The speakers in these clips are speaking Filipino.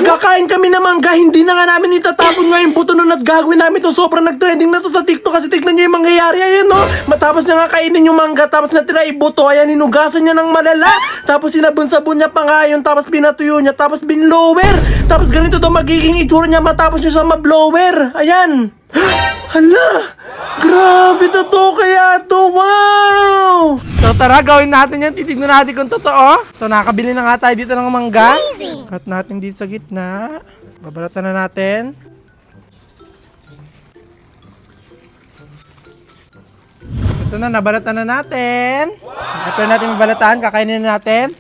Magkakain kami ng mangga, hindi na nga namin itatapon nga yung buto nun at gagawin namin to. Sobrang nag-trending na to sa TikTok kasi tignan nyo yung mangyayari. Ayan no, matapos niya nga kainin yung mangga, tapos natira ibuto, ayan, hinugasan niya ng malala. Tapos sinabon-sabon niya pa nga yun, tapos pinatuyo niya, tapos binlower. Tapos ganito to magiging itsura niya matapos niya sa mablower. Ayan. Hala, grabe totoo kaya to, wow! So tara, gawin natin yan, titignan natin kung totoo. So nakabili na nga tayo dito ng mangga. Cut natin dito sa gitna. Babalatan na natin. Ito na, nabalatan na natin. Ito na natin mabalatan, kakainin na natin.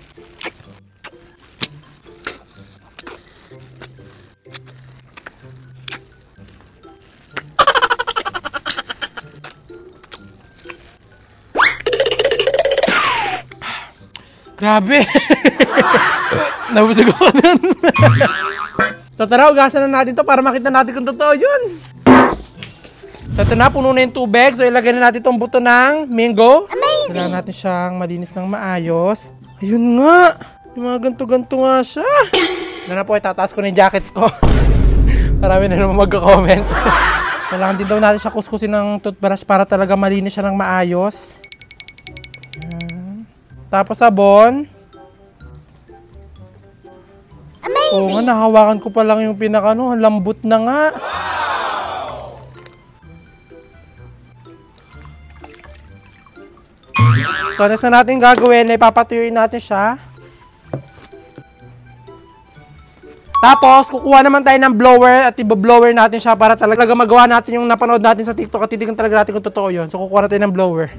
Grabe! Nabusog ako nun. So tara, ugasan na natin to para makita natin kung totoo yun. So ito na, puno na yung tubig. So ilagay na natin itong buto ng mango. Amazing! Kailangan natin siyang malinis ng maayos. Ayun nga! Yung mga ganto-ganto nga siya. Na po, itataas ko na yung jacket ko. Marami na naman magka-comment. Kailangan din daw natin siya kuskusin ng toothbrush para talaga malinis siya ng maayos. Tapos sabon. Amazing! Oo nga, nahawakan ko pa lang yung pinaka-ano, lambot na nga. So, next na natin gagawin, ay papatuyuin natin siya. Tapos, kukuha naman tayo ng blower at i-blower natin siya para talaga magawa natin yung napanood natin sa TikTok at titigan talaga natin kung totoo yun. So, kukuha natin ng blower.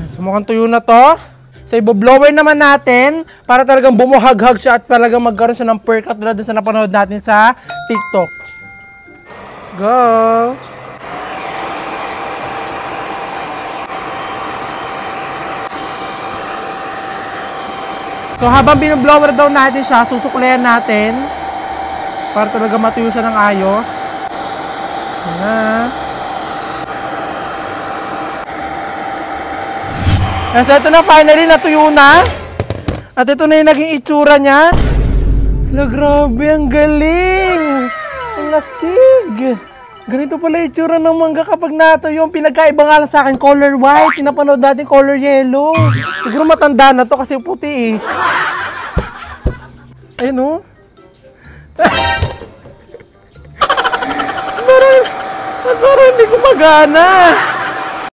So, mukhang tuyo na to. So, i-blower naman natin para talagang bumuhaghag siya at talagang magkaroon siya ng perk at tulad sa napanood natin sa TikTok. Let's go! So, habang binublower daw natin siya, susuklayan natin para talaga matuyo siya ng ayos. Yan na. So ito na, finally natuyo na. At ito na yung naging itsura niya. Hala, grabe, ang galing. Ang astig. Ganito pala itsura ng mangga kapag natuyo. Yung pinagkaiba nga lang sa akin, color white. Pinapanood natin color yellow. Siguro matanda na to kasi puti eh. Ayun o. Parang hindi ko magana.